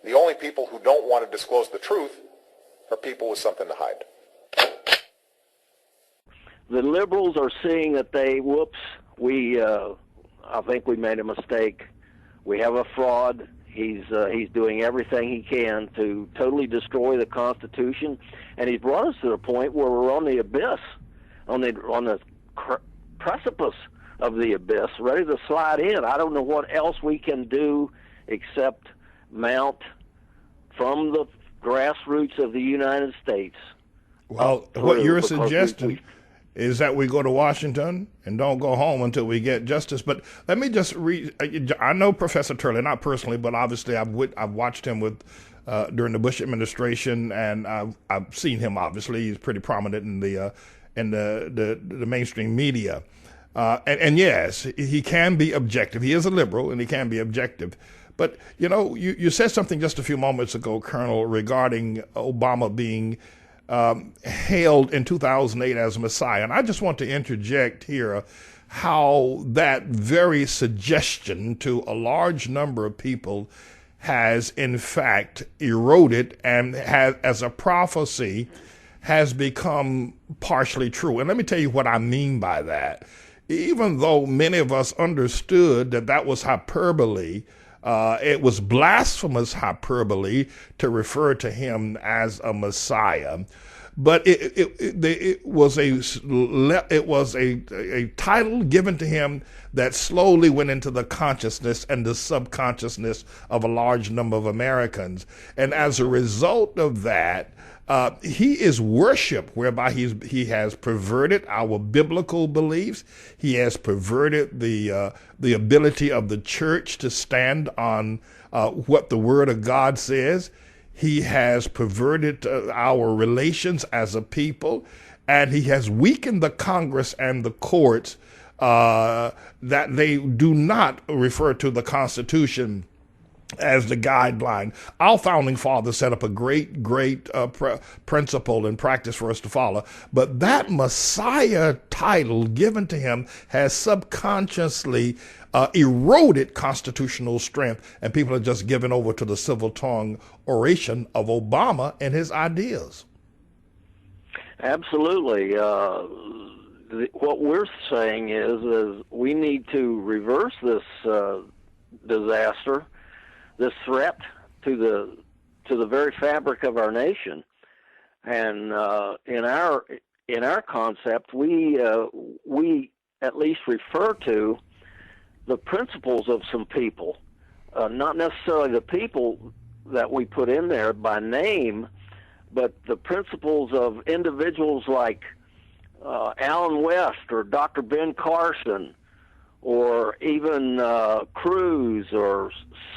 The only people who don't want to disclose the truth are people with something to hide. The liberals are seeing that I think we made a mistake. We have a fraud. He's doing everything he can to totally destroy the Constitution, and he's brought us to the point where we're on the abyss, on the precipice of the abyss, ready to slide in. I don't know what else we can do except mount from the grassroots of the United States. Well, what you're suggesting is that we go to Washington and don't go home until we get justice. But let me just read. I know Professor Turley, not personally, but obviously I've watched him during the Bush administration, and I've seen him. Obviously, he's pretty prominent in the mainstream media. And yes, he can be objective. He is a liberal, and he can be objective. But you said something just a few moments ago, Colonel, regarding Obama being hailed in 2008 as Messiah. And I just want to interject here how that very suggestion to a large number of people has in fact eroded and has, as a prophecy, has become partially true. And let me tell you what I mean by that. Even though many of us understood that was hyperbole, it was blasphemous hyperbole to refer to him as a Messiah, but it was a title given to him that slowly went into the consciousness and the subconsciousness of a large number of Americans, and as a result of that, he is worshiped, whereby he has perverted our biblical beliefs. He has perverted the ability of the church to stand on what the Word of God says. He has perverted our relations as a people, and he has weakened the Congress and the courts that they do not refer to the Constitution as the guideline. Our founding fathers set up a great principle and practice for us to follow. But that Messiah title given to him has subconsciously eroded constitutional strength, and people are just given over to the civil tongue oration of Obama and his ideas. Absolutely. What we're saying is we need to reverse this disaster, this threat to the very fabric of our nation, and in our concept, we at least refer to the principles of some people, not necessarily the people that we put in there by name, but the principles of individuals like Alan West or Dr. Ben Carson, or even Cruz, or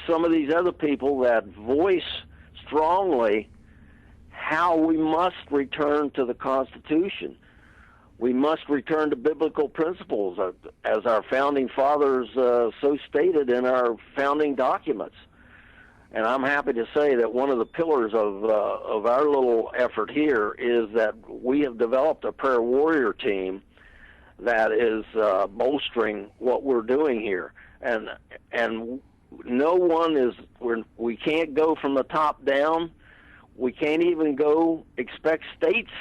some of these other people that voice strongly how we must return to the Constitution. We must return to biblical principles, as our founding fathers so stated in our founding documents. And I'm happy to say that one of the pillars of our little effort here is that we have developed a prayer warrior team that is bolstering what we're doing here, and no one is. We can't go from the top down. We can't even expect states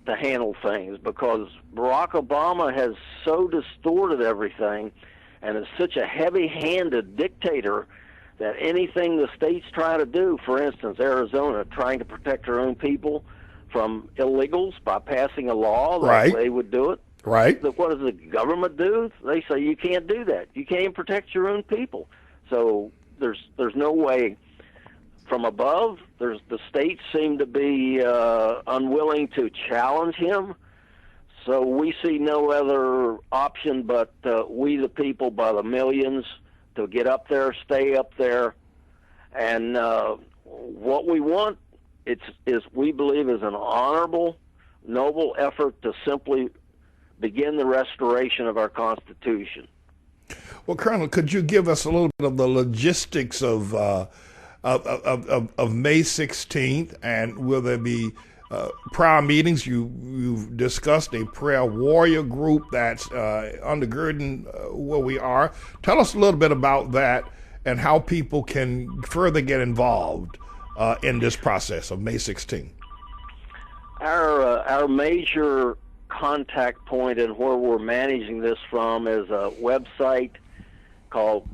to handle things, because Barack Obama has so distorted everything, and is such a heavy-handed dictator that anything the states try to do, for instance, Arizona trying to protect their own people from illegals by passing a law that they would do it. Right. What does the government do? They say you can't do that. You can't protect your own people. So there's no way from above. The states seem to be unwilling to challenge him. So we see no other option but we the people by the millions to get up there, stay up there, and what we want is we believe is an honorable, noble effort to simply begin the restoration of our Constitution. Well, Colonel, could you give us a little bit of the logistics of May 16th, and will there be prayer meetings? You've discussed a prayer warrior group that's undergirding where we are. Tell us a little bit about that, and how people can further get involved in this process of May 16th? Our major contact point and where we're managing this from is a website called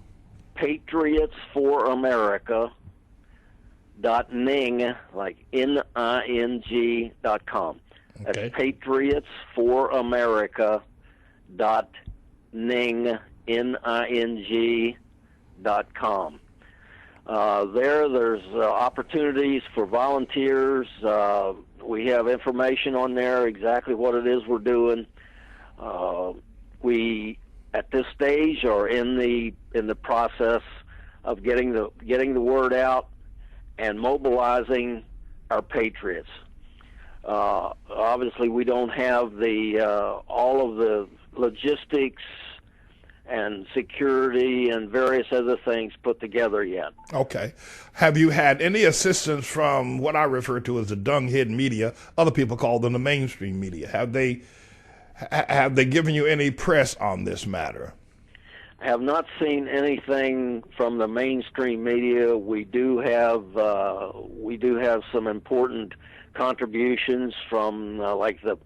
patriotsforamerica.ning, like NING.com. That's Okay. patriotsforamerica.ning, NING.com. There's opportunities for volunteers. We have information on there, exactly what it is we're doing. We, at this stage, are in the process of getting the word out and mobilizing our patriots. Obviously, we don't have all of the logistics and security and various other things put together yet. Okay. Have you had any assistance from what I refer to as the dung-hid media? Other people call them the mainstream media. Have they given you any press on this matter? I have not seen anything from the mainstream media. We do have some important contributions from like the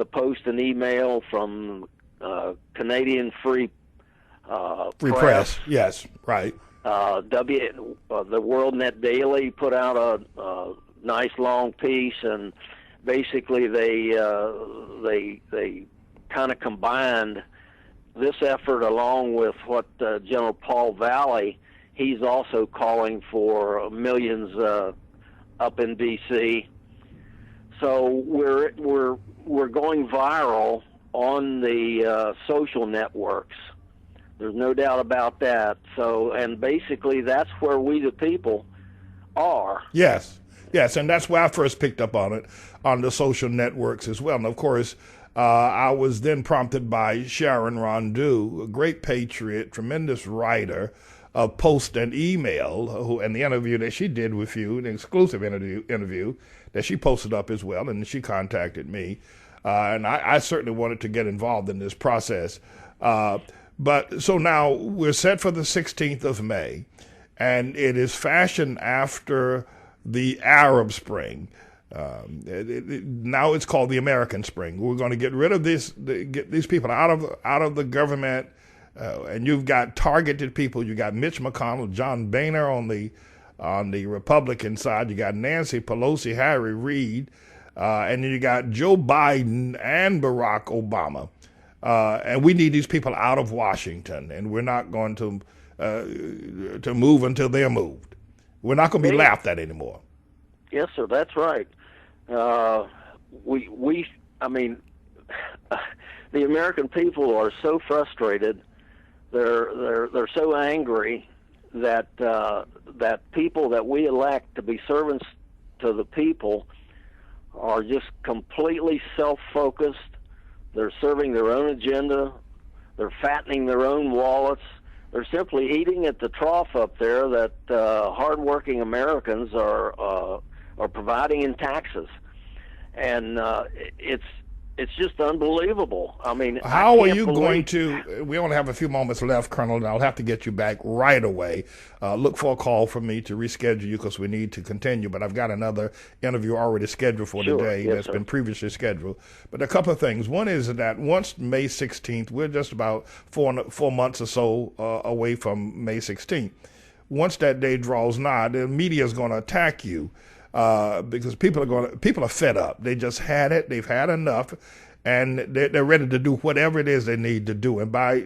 Post and Email, from Canadian Free Press. Yes, right. The World Net Daily put out a nice long piece, and basically they kind of combined this effort along with what General Paul Valley, he's also calling for millions up in D.C. So we're going viral on the social networks. There's no doubt about that. So, and basically that's where we the people are. Yes, and that's where I first picked up on it, on the social networks as well. And of course, I was then prompted by Sharon Rondeau, a great patriot, tremendous writer of Post and Email, and the interview that she did with you, an exclusive interview that she posted up as well, and she contacted me. And I certainly wanted to get involved in this process. But so now we're set for the 16th of May, and it is fashioned after the Arab Spring. Now it's called the American Spring. We're going to get rid of get these people out of the government, and you've got targeted people. You got Mitch McConnell, John Boehner on the Republican side. You got Nancy Pelosi, Harry Reid, and then you got Joe Biden and Barack Obama. And we need these people out of Washington, and we're not going to move until they're moved. We're not going to be laughed at anymore. Yes, sir. That's right. I mean, the American people are so frustrated. They're so angry that people that we elect to be servants to the people are just completely self-focused. They're serving their own agenda. They're fattening their own wallets. They're simply eating at the trough up there that hardworking Americans are providing in taxes, and it's just unbelievable. I mean, how are you going to? We only have a few moments left, Colonel, and I'll have to get you back right away. Look for a call from me to reschedule you because we need to continue. But I've got another interview already scheduled for today that's been previously scheduled. But a couple of things. One is that once May 16th, we're just about 4 months or so away from May 16th. Once that day draws nigh, the media is going to attack you. Because people are fed up. They just had it. They've had enough, and they're ready to do whatever it is they need to do. And by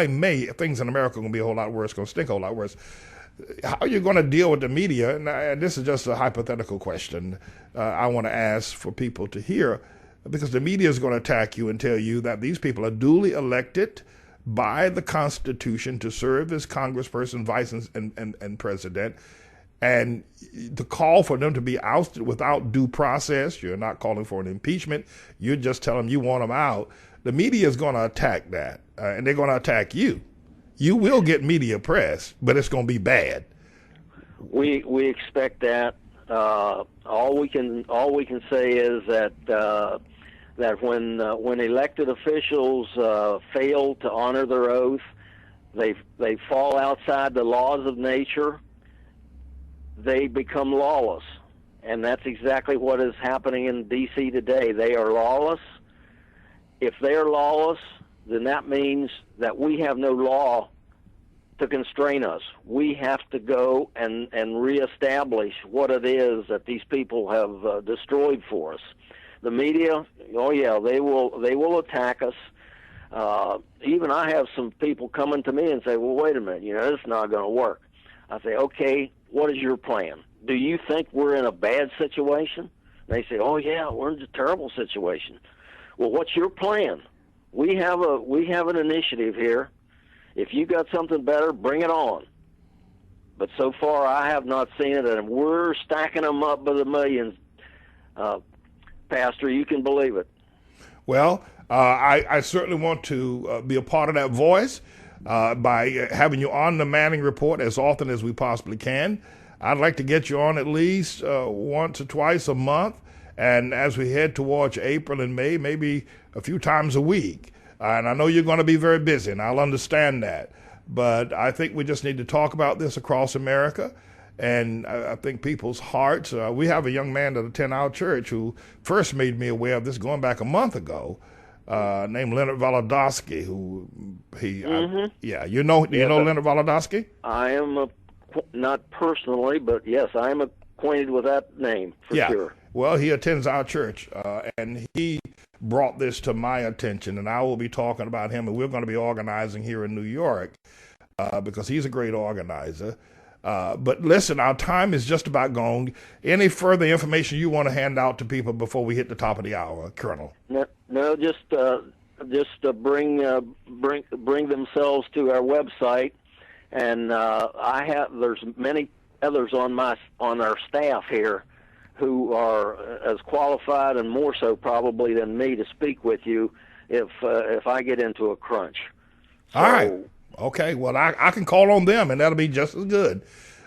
May, things in America are going to be a whole lot worse. Going to stink a whole lot worse. How are you going to deal with the media? And this is just a hypothetical question I want to ask for people to hear, because the media is going to attack you and tell you that these people are duly elected by the Constitution to serve as congressperson, vice, and president. And to call for them to be ousted without due process, you're not calling for an impeachment. You're just telling them you want them out. The media is going to attack that, and they're going to attack you. You will get media press, but it's going to be bad. We expect that. All we can say is that when elected officials fail to honor their oath, They fall outside the laws of nature. They become lawless. And that's exactly what is happening in D.C. today. They are lawless. If they are lawless, then that means that we have no law to constrain us. We have to go and reestablish what it is that these people have destroyed for us. The media, oh yeah, they will attack us. Even I have some people coming to me and say, well, wait a minute, it's not going to work. I say, okay, what is your plan? Do you think we're in a bad situation? They say, oh yeah, we're in a terrible situation. Well, what's your plan? We have an initiative here. If you got something better, bring it on. But so far, I have not seen it, and we're stacking them up by the millions. Pastor, you can believe it. Well, I certainly want to be a part of that voice by having you on the Manning Report as often as we possibly can. I'd like to get you on at least once or twice a month, and as we head towards April and May, maybe a few times a week. And I know you're going to be very busy, and I'll understand that. But I think we just need to talk about this across America. And I think people's hearts, we have a young man that attends our church who first made me aware of this going back a month ago, named Leonard Volodowski, who you know Leonard Volodowski? I am not personally, but yes, I am acquainted with that name for sure. Well, he attends our church, and he brought this to my attention, and I will be talking about him, and we're going to be organizing here in New York because he's a great organizer. But listen, our time is just about gone. Any further information you want to hand out to people before we hit the top of the hour, Colonel? No, just bring themselves to our website, and there's many others on our staff here who are as qualified and more so probably than me to speak with you if I get into a crunch. So, all right. Okay, well, I can call on them, and that'll be just as good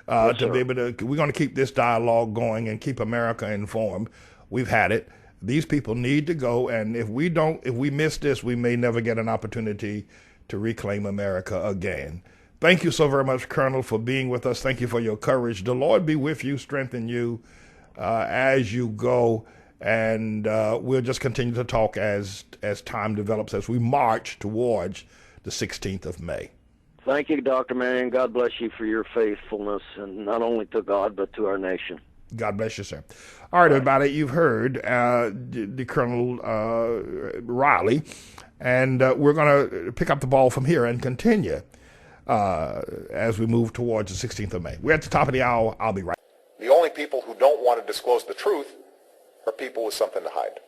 to be able to. We're going to keep this dialogue going and keep America informed. We've had it. These people need to go, and if we miss this, we may never get an opportunity to reclaim America again. Thank you so very much, Colonel, for being with us. Thank you for your courage. The Lord be with you, strengthen you as you go, and we'll just continue to talk as time develops, as we march towards the 16th of May. Thank you, Dr. Manning. God bless you for your faithfulness, and not only to God, but to our nation. God bless you, sir. All right, everybody, you've heard the Colonel Riley, and we're going to pick up the ball from here and continue as we move towards the 16th of May. We're at the top of the hour. I'll be right back. The only people who don't want to disclose the truth are people with something to hide.